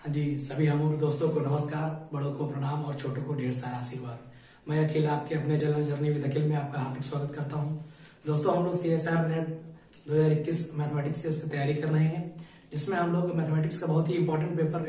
हाँ जी, सभी हम दोस्तों को नमस्कार, बड़ों को प्रणाम और छोटों को ढेर सारा आशीर्वाद। मैं अखिल आपके अपने जर्नी विद अखिल में आपका हार्दिक स्वागत करता हूँ। दोस्तों, हम लोग CSR नेट 2021 मैथमेटिक्स से उसकी तैयारी कर रहे हैं, जिसमें हम लोग मैथमेटिक्स का बहुत ही इंपॉर्टेंट पेपर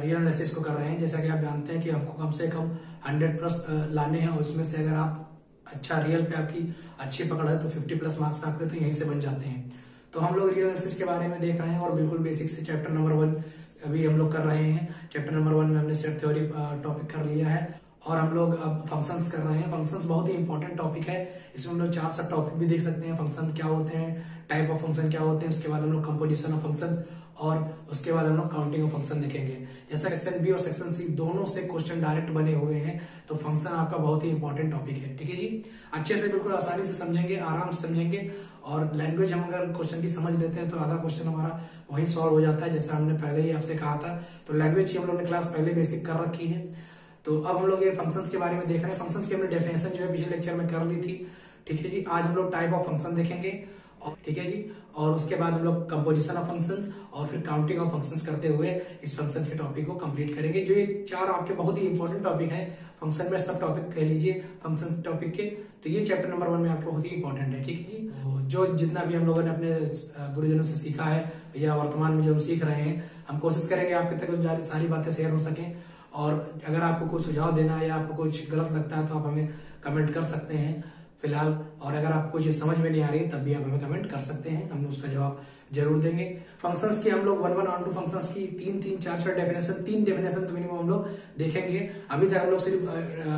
रियल एनालिसिस को कर रहे हैं। जैसा कि आप जानते हैं कि हमको कम से कम 100+ लाने हैं, और उसमें से अगर आप अच्छा रियल पे आपकी अच्छी पकड़ है तो 50+ मार्क्स आपके तो यहीं से बन जाते हैं। तो हम लोग रियल एनालिसिस के बारे में देख रहे हैं और बिल्कुल बेसिक से चैप्टर नंबर 1 अभी हम लोग कर रहे हैं। चैप्टर नंबर 1 में हमने सेट थ्योरी टॉपिक कर लिया है और हम लोग अब फंक्शंस कर रहे हैं। फंक्शंस बहुत ही इंपॉर्टेंट टॉपिक है। इसमें हम लोग 4 सब टॉपिक भी देख सकते हैं। फंक्शन क्या होते हैं, टाइप ऑफ फंक्शन क्या होते हैं, उसके बाद हम लोग कंपोजिशन ऑफ फंक्शन और उसके बाद हम लोग काउंटिंग ऑफ फंक्शन देखेंगे। जैसा सेक्शन बी और सेक्शन सी दोनों से क्वेश्चन डायरेक्ट बने हुए हैं, तो फंक्शन आपका बहुत ही इंपॉर्टेंट टॉपिक है। ठीक है जी, अच्छे से बिल्कुल आसानी से समझेंगे, आराम से समझेंगे। और लैंग्वेज हम अगर क्वेश्चन की समझ लेते हैं तो आधा क्वेश्चन हमारा वही सॉल्व हो जाता है, जैसा हमने पहले ही आपसे कहा था। तो लैंग्वेज की हम लोग ने क्लास पहले बेसिक कर रखी है। तो अब हम लोग ये फंक्शंस के बारे में देख रहे हैं। फंक्शंस की हमने डेफिनेशन जो है पिछले लेक्चर में कर ली थी। ठीक है जी, आज हम लोग टाइप ऑफ फंक्शन देखेंगे। और ठीक है जी, और उसके बाद हम लोग कंपोजिशन ऑफ फंक्शन और फिर काउंटिंग ऑफ फंक्शंस करते हुए इस फंक्शन के टॉपिक को कंप्लीट करेंगे। जो ये 4 आपके बहुत ही इंपॉर्टेंट टॉपिक है फंक्शन में, सब टॉपिक कह लीजिए फंक्शन टॉपिक के, तो ये चैप्टर नंबर 1 में आपके बहुत ही इंपॉर्टेंट है। ठीक है जी, जो जितना भी हम लोगों ने अपने गुरुजनों से सीखा है या वर्तमान में जो हम सीख रहे हैं, हम कोशिश करेंगे आपके तक सारी बातें शेयर हो सकें। और अगर आपको कुछ सुझाव देना है या आपको कुछ गलत लगता है तो आप हमें कमेंट कर सकते हैं फिलहाल। और अगर आपको कुछ समझ में नहीं आ रही है तब भी आप हमें कमेंट कर सकते हैं, हम उसका जवाब जरूर देंगे। फंक्शंस की हम लोग 1 ऑन 2 फंक्शंस की 3 4 डेफिनेशन, 3 डेफिनेशन तो मिनिमम हम लोग देखेंगे। अभी तक हम लोग सिर्फ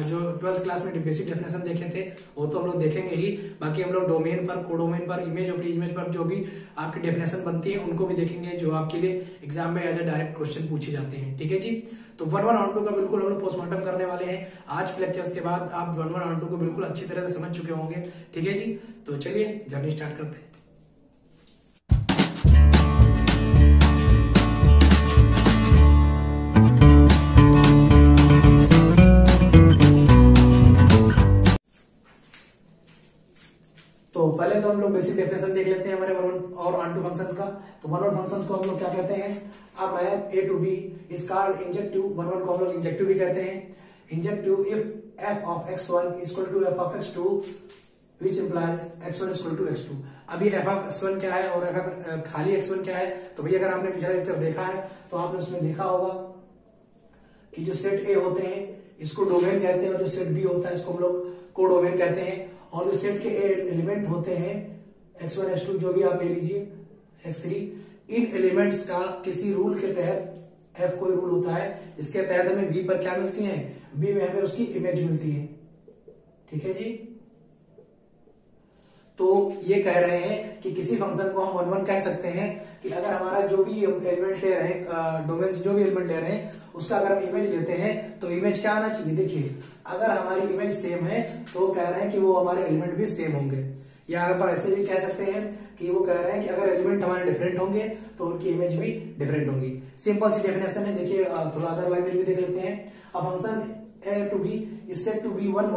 जो 12th क्लास में बेसिक डेफिनेशन देखे थे वो तो हम लोग देखेंगे ही। बाकी हम लोग डोमेन पर, कोडोमेन पर, इमेज और इमेज पर जो भी आपकी डेफिनेशन बनती है उनको भी देखेंगे, जो आपके लिए एग्जाम में एज ए डायरेक्ट क्वेश्चन पूछे जाते हैं। ठीक है जी, तो 1 ऑन 2 का बिल्कुल हम लोग पोस्टमार्टम करने वाले हैं। आज के लेक्चर्स के बाद आप 1 ऑन 2 को बिल्कुल अच्छी तरह से समझ चुके होंगे। ठीक है जी, तो चलिए जर्नी स्टार्ट करते हैं। तो पहले तो हम लोग बेसिक डेफिनेशन देख लेते हैं हमारे 1 और ऑन 2 फंक्शन का। तो 1 फंक्शन को हम लोग क्या कहते हैं, अब है A to B is called injective. 1 को हम लोग इंजेक्टिव भी कहते हैं। Injective if f of x1 is equal to f of x2 which implies x1 is equal to x2। अभी f of x1 क्या है और f खाली x1 क्या है, तो भैया अगर आपने पिछला लेक्चर देखा है तो आपने उसमें देखा होगा कि जो सेट A होते हैं इसको डोमेन कहते हैं, और जो सेट B होता है इसको हम लोग कोडोमेन कहते हैं। और जो सेट के एलिमेंट होते हैं x1 x2 जो भी आप ले लीजिए x3, इन एलिमेंट्स का किसी रूल के तहत, f कोई रूल होता है, इसके तहत हमें B पर क्या मिलती है, B में हमें उसकी इमेज मिलती है। ठीक है जी, तो ये कह रहे हैं कि किसी फंक्शन को हम 1 कह सकते हैं कि अगर हमारा जो भी एलिमेंट ले रहे हैं, डोमेन से जो भी एलिमेंट ले रहे हैं उसका अगर हम इमेज लेते हैं तो इमेज क्या आना चाहिए। देखिए, अगर हमारी इमेज सेम है तो कह रहे हैं कि वो हमारे एलिमेंट भी सेम होंगे, या अगर ऐसे भी कह सकते हैं कि वो कह रहे हैं कि अगर एलिमेंट हमारे डिफरेंट होंगे तो उनकी इमेज भी डिफरेंट होंगी। सिंपल सी डेफिनेशन है। देखिए थोड़ा अदर लैंग्वेज भी देख लेते हैं। A function A to B is said to be 1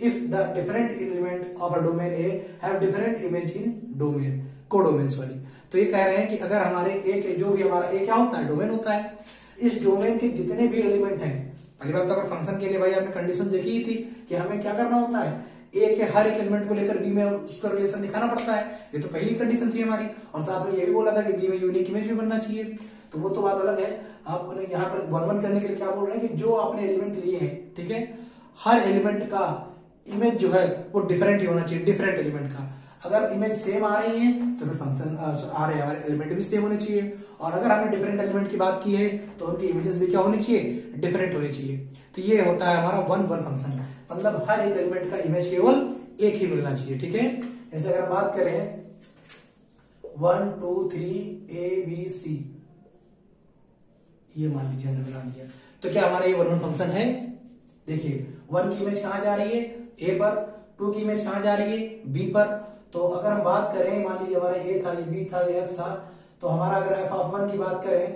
if the different element of a domain A have different image in domain, codomain sorry. तो ये कह रहे हैं कि अगर हमारे A के जो भी हमारा A क्या होता है, डोमेन होता है, इस डोमेन के जितने भी एलिमेंट हैं, पहली बात तो अगर फंक्शन के लिए भाई आपने कंडीशन देखी ही थी कि हमें क्या करना होता है, A के हर एक एलिमेंट को लेकर B में उसका रिलेशन दिखाना पड़ता है। ये तो पहली कंडीशन थी हमारी, और साथ में ये भी बोला था कि B में यूनिक इमेज भी बनना चाहिए। तो वो तो बात अलग है। आप यहाँ पर 1 करने के लिए क्या बोल रहे हैं कि जो आपने एलिमेंट लिए हैं, ठीक है, हर एलिमेंट का इमेज जो है वो डिफरेंट ही होना चाहिए, डिफरेंट एलिमेंट का। अगर इमेज सेम आ रही है तो फिर फंक्शन आ रहे हैं हमारे एलिमेंट भी सेम होने चाहिए। और अगर हमने डिफरेंट एलिमेंट की बात की है तो उनकी इमेजेस भी क्या होनी चाहिए, डिफरेंट होनी चाहिए। तो ये होता है हमारा 1 फंक्शन, मतलब हर एक एलिमेंट का इमेज केवल एक ही मिलना चाहिए। ठीक है, जैसे अगर बात करें 1 2 3 ABC, ये मान लीजिए हमने बना दिया, तो क्या हमारा ये 1 फंक्शन है। देखिए 1 की इमेज कहां जा रही है, A पर, 2 की इमेज कहां जा रही है, B पर। तो अगर हम बात करें, मान लीजिए हमारा A था, ये B था, ये F था, तो हमारा अगर f of 1 की बात करें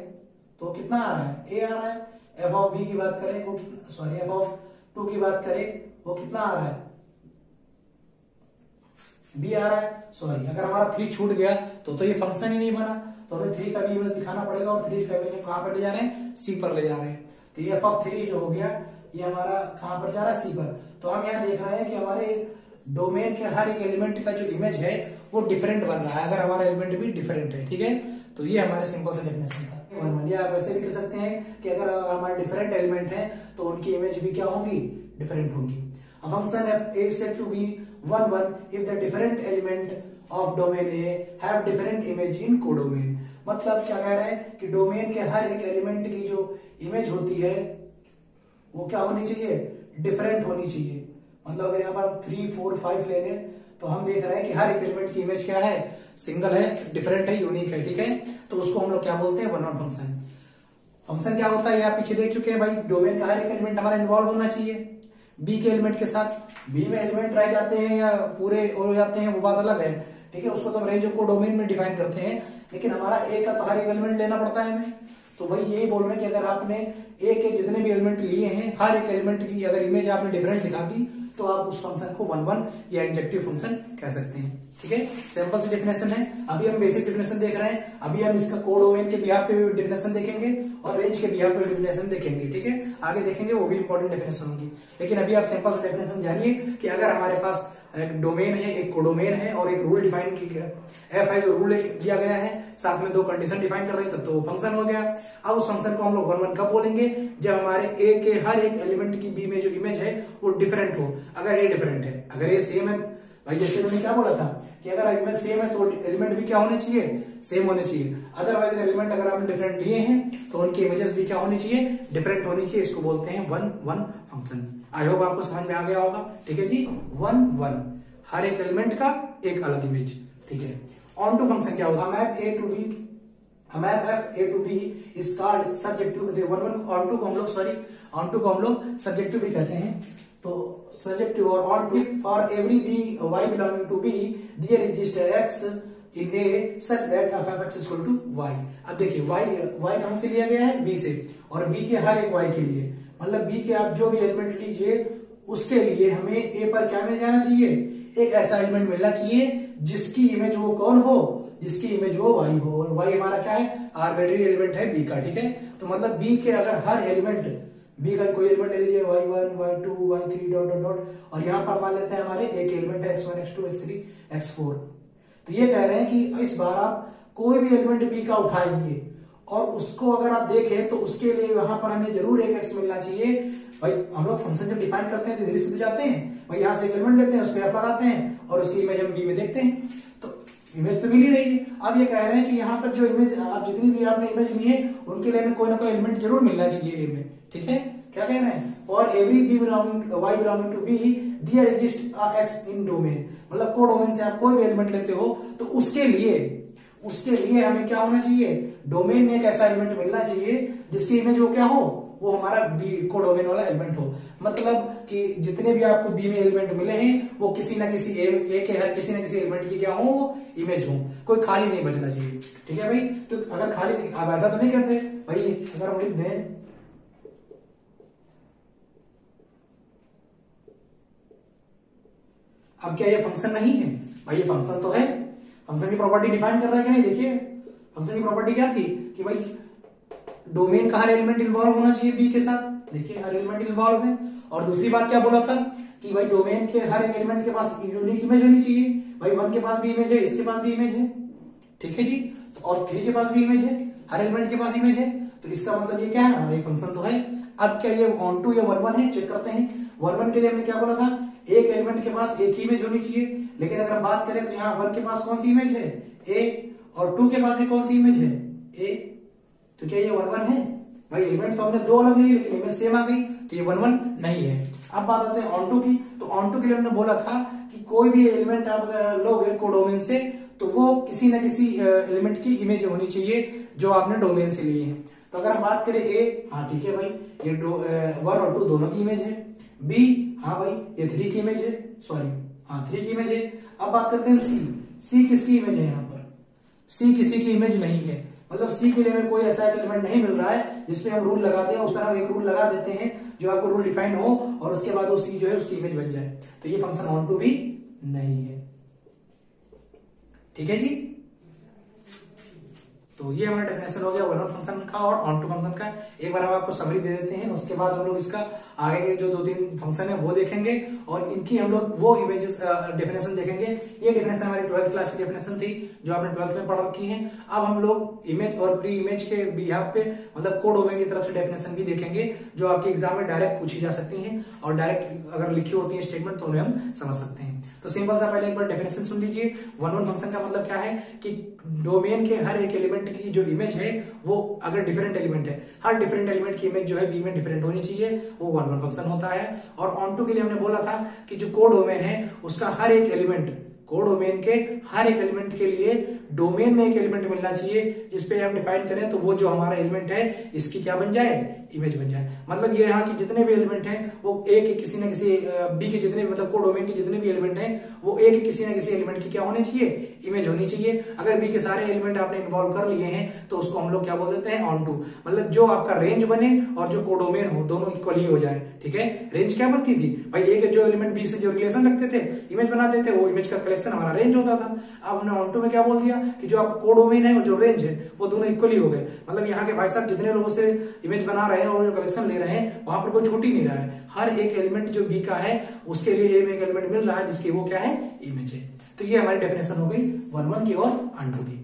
तो कितना आ रहा है, A आ रहा है। f of B की बात करें वो सॉरी f of 2 की बात करें वो कितना आ रहा है, बी आ रहा है, सॉरी अगर हमारा 3 छूट गया तो ये फंक्शन ही नहीं बना, तो हमें 3 का भी इमेज दिखाना पड़ेगा और 3 का इमेज हम कहां पर ले जा रहे हैं, सी पर ले जा रहे हैं। तो ये f(3) जो हो गया ये हमारा कहां पर जा रहा है, सी पर। तो हम यहाँ देख रहे हैं कि हमारे डोमेन के हर एक एलिमेंट का जो इमेज है वो डिफरेंट बन रहा है, अगर हमारा एलिमेंट भी डिफरेंट है, ठीक है। तो ये हमारे सिंपल से डेफिनेशन था। या आप ऐसे भी कह सकते हैं कि अगर हमारे डिफरेंट एलिमेंट है तो उनकी इमेज भी क्या होंगी, डिफरेंट होंगी। A function f is said to be 1 1 if the different element of domain A have different image in codomain। मतलब क्या कह रहे हैं कि डोमेन के हर एक एलिमेंट की जो इमेज होती है वो क्या होनी चाहिए, डिफरेंट होनी चाहिए। मतलब अगर यहाँ पर 3 4 5 ले लें तो हम देख रहे हैं कि हर एक एलिमेंट की इमेज क्या है, सिंगल है, डिफरेंट है, यूनिक है, ठीक है। तो उसको हम लोग क्या बोलते हैं, वन वन फंक्शन। फंक्शन क्या होता है ये आप पीछे देख चुके हैं भाई, डोमेन का हर एक एलिमेंट हमारा इन्वॉल्व होना चाहिए बी के एलिमेंट के साथ। बी में एलिमेंट रह जाते हैं या पूरे हो जाते हैं वो बात अलग है, ठीक है, उसको तो हम रेंज ऑफ कोडोमेन में डिफाइन करते हैं, लेकिन हमारा ए का तो हर एक एलिमेंट लेना पड़ता है हमें। तो भाई यही बोल रहे हैं कि अगर आपने ए के जितने भी एलिमेंट लिए हैं हर एक एलिमेंट की अगर इमेज आपने डिफरेंट दिखा दी तो आप उस फंक्शन को वन वन या इंजेक्टिव फंक्शन कह सकते हैं, ठीक है। सिंपल सी डेफिनेशन है। अभी हम बेसिक डेफिनेशन देख रहे हैं, अभी हम इसका कोडोमेन के बिहाफ पे भी डेफिनेशन देखेंगे और रेंज के बिहाफ पे भी डेफिनेशन देखेंगे, ठीक है। आगे देखेंगे वो भी इंपॉर्टेंट डेफिनेशन होंगी, लेकिन अभी आप सिंपल सी डेफिनेशन जानिए कि अगर हमारे पास एक डोमेन है, एक कोडोमेन है और एक रूल डिफाइन किया एफ है, जो रूल दिया गया है, साथ में 2 कंडीशन डिफाइन कर रहे हैं, तब तो फंक्शन हो गया। अब उस फंक्शन को हम लोग वन वन कब बोलेंगे, जब हमारे ए के हर एक एलिमेंट की बी में जो इमेज है वो डिफरेंट हो। अगर ए डिफरेंट है, अगर ए सेम है, भाई जैसे मैंने क्या बोला था कि अगर इमेज सेम है तो एलिमेंट भी क्या होने चाहिए, सेम होने चाहिए। अदरवाइज एलिमेंट अगर आपने डिफरेंट लिए हैं तो उनकी इमेजेस भी क्या होनी चाहिए, डिफरेंट होनी चाहिए। इसको बोलते हैं one one function. I hope आपको समझ में आ गया होगा, ठीक है जी। वन वन हर एक एलिमेंट का एक अलग इमेज, ठीक है। ऑन टू फंक्शन क्या होगा, map A to B, map F A to B is called subjective. One one onto को हम लोग ऑन टू को हम लोग सब्जेक्टिव भी कहते हैं। तो सब्जेक्टिव और onto for every B Y belonging to B there exist X in A such that F of X equal to Y. अब देखिए वाई कहां से लिया गया है, बी से, और बी के हर एक वाई के लिए, मतलब बी के आप जो भी एलिमेंट लीजिए उसके लिए हमें ए पर क्या मिल जाना चाहिए, एक ऐसा एलिमेंट मिलना चाहिए जिसकी इमेज वो कौन हो, जिसकी इमेज वो वाई हो। और वाई हमारा क्या है, आर्बिट्री एलिमेंट है बी का, ठीक है। तो मतलब बी के अगर हर एलिमेंट, बी का कोई एलिमेंट ले लीजिए y1 y2 y3 dot dot dot, और यहाँ पर मान लेते हैं हमारे एक एलिमेंट है x1 x2 x3 x4। तो ये कह रहे हैं कि इस बार आप कोई भी एलिमेंट बी का उठाइए और उसको अगर आप देखें तो उसके लिए वहां पर हमें जरूर एक एक्स मिलना चाहिए। भाई हम लोग फंक्शन जब डिफाइन करते हैं तो धीरे से जाते हैं, भाई यहाँ से एक एलिमेंट लेते हैं, उस पर एफ लगाते हैं और उसकी इमेज हम बी में देखते हैं, तो इमेज तो मिल ही रही है। अब ये कह रहे हैं कि यहाँ पर जो इमेज आप जितनी भी आपने इमेज ली है उनके लिए हमें कोई ना कोई एलिमेंट जरूर मिलना चाहिए ए में, ठीक है। क्या कह रहे हैं, for every B belonging Y belonging to B there exist X in domain. मतलब को डोमेन से आप कोई भी एलिमेंट लेते हो तो उसके लिए हमें क्या होना चाहिए, डोमेन में एक ऐसा एलिमेंट मिलना चाहिए जिसकी इमेज वो क्या हो, वो हमारा बी को डोमेन वाला एलिमेंट हो। मतलब कि जितने भी आपको बी में एलिमेंट मिले हैं वो किसी ना किसी ए के हर किसी ना किसी एलिमेंट की क्या हो, इमेज हो, कोई खाली नहीं बचना चाहिए, ठीक है भाई। तो अगर खाली नहीं, आप ऐसा तो नहीं कहते भाई, अगर हम लिख दें अब क्या ये फंक्शन नहीं है, भाई ये फंक्शन तो है, फंक्शन की प्रॉपर्टी डिफाइन कर रहा है कि नहीं। देखिए फंक्शन की प्रॉपर्टी क्या थी कि भाई डोमेन का हर एलिमेंट इन्वॉल्व होना चाहिए बी के साथ, देखिए हर एलिमेंट इन्वॉल्व है। और दूसरी बात क्या बोला था कि भाई डोमेन के हर एक एलिमेंट के पास यूनिक इमेज होनी चाहिए। भाई 1 के पास भी इमेज है, इसके पास भी इमेज है, ठीक है जी, और 3 के पास भी इमेज है, हर एलिमेंट के पास इमेज है। तो इसका मतलब ये क्या है, हमारा फंक्शन तो है। अब क्या ये ऑन टू या वन वन है, चेक करते हैं। वन वन के लिए हमने क्या बोला था, एक एलिमेंट के पास एक ही इमेज होनी चाहिए, लेकिन अगर बात करें तो यहाँ 1 के पास कौन सी इमेज है, ए, और 2 के पास भी कौन सी इमेज है, ए। तो क्या ये 1 1 है, भाई एलिमेंट तो हमने 2 अलग लिए लेकिन इमेज सेम आ गई, तो ये 1 1 नहीं है। अब बात आते हैं ऑन टू की। तो ऑन टू के लिए हमने बोला था कि कोई भी एलिमेंट आप लोगे कोडोमेन से तो वो किसी न किसी एलिमेंट की इमेज होनी चाहिए जो आपने डोमेन से लिए हैं। तो अगर हम बात करें ए, हाँ ठीक है भाई, ये 1 और 2 दोनों की इमेज है। बी, हाँ भाई ये 3 की इमेज है, सॉरी हाँ 3 की इमेज है। अब बात करते हैं सी किसकी इमेज है, यहाँ पर सी किसी की इमेज नहीं है। मतलब सी के लिए हमें कोई ऐसा एलिमेंट नहीं मिल रहा है जिसपे हम रूल लगा दें, उस पर हम एक रूल लगा देते हैं जो आपको रूल डिफाइन हो और उसके बाद वो सी जो है उसकी इमेज बन जाए। तो ये फंक्शन ऑन टू भी नहीं है, ठीक है जी। तो ये हमारा डेफिनेशन हो गया वन वन फंक्शन का और ऑन टू फंक्शन का। एक बार हम आपको समरी दे देते हैं, उसके बाद हम लोग इसका आगे के जो 2-3 फंक्शन है वो देखेंगे और इनकी हम लोग वो इमेजेस डेफिनेशन देखेंगे। ये डेफिनेशन हमारी 12th क्लास की डेफिनेशन थी जो आपने 12th में पढ़ रखी है। अब हम लोग इमेज और प्री इमेज के बिहाफ पे मतलब कोड डोमेन की तरफ से डेफिनेशन भी देखेंगे जो आपके एग्जाम में डायरेक्ट पूछी जा सकती है और डायरेक्ट अगर लिखी होती है स्टेटमेंट तो उन्हें हम समझ सकते हैं। तो सिंपल सा पहले एक बार डेफिनेशन सुन लीजिए। वन वन फंक्शन का मतलब क्या है कि डोमेन के हर एक एलिमेंट की जो इमेज है वो अगर डिफरेंट एलिमेंट है, हर डिफरेंट एलिमेंट की इमेज जो है बी में डिफरेंट होनी चाहिए, वो वन वन फंक्शन होता है। और ऑन टू के लिए हमने बोला था कि जो कोड डोमेन है उसका हर एक एलिमेंट, कोड डोमेन के हर एक एलिमेंट के लिए डोमेन में एक एलिमेंट मिलना चाहिए जिसपे हम डिफाइन करें तो वो जो हमारा एलिमेंट है इसकी क्या बन जाए, इमेज बन जाए। मतलब ये यहाँ की जितने भी एलिमेंट हैं वो एक किसी न किसी बी के जितने मतलब कोड डोमेन के जितने भी एलिमेंट हैं वो एक किसी न किसी एलिमेंट की क्या होनी चाहिए, इमेज होनी चाहिए। अगर बी के सारे एलिमेंट आपने इन्वॉल्व कर लिए हैं तो उसको हम लोग क्या बोल देते हैं, ऑन टू। मतलब जो आपका रेंज बने और जो कोड डोमेन हो दोनों इक्वली हो जाए। ठीक है, रेंज क्या बनती थी भाई, ए के जो एलिमेंट बी से जो रिलेशन रखते थे, इमेज बनाते थे, वो इमेज का कलेक्शन हमारा रेंज होता था। अब हमने ऑन टू में क्या बोल दिया कि जो आपका कोड डोमेन है और जो रेंज है वो दोनों इक्वली हो गए। मतलब यहाँ के भाई साहब जितने लोगों से इमेज बना रहे हैं और जो कलेक्शन ले रहे हैं वहां पर कोई छूट ही नहीं रहा है। हर एक एलिमेंट जो बी का है उसके लिए ए में एक एलिमेंट मिल रहा है जिसकी वो क्या है, इमेज है। तो ये हमारी डेफिनेशन हो गई वन वन की और ऑन टू की।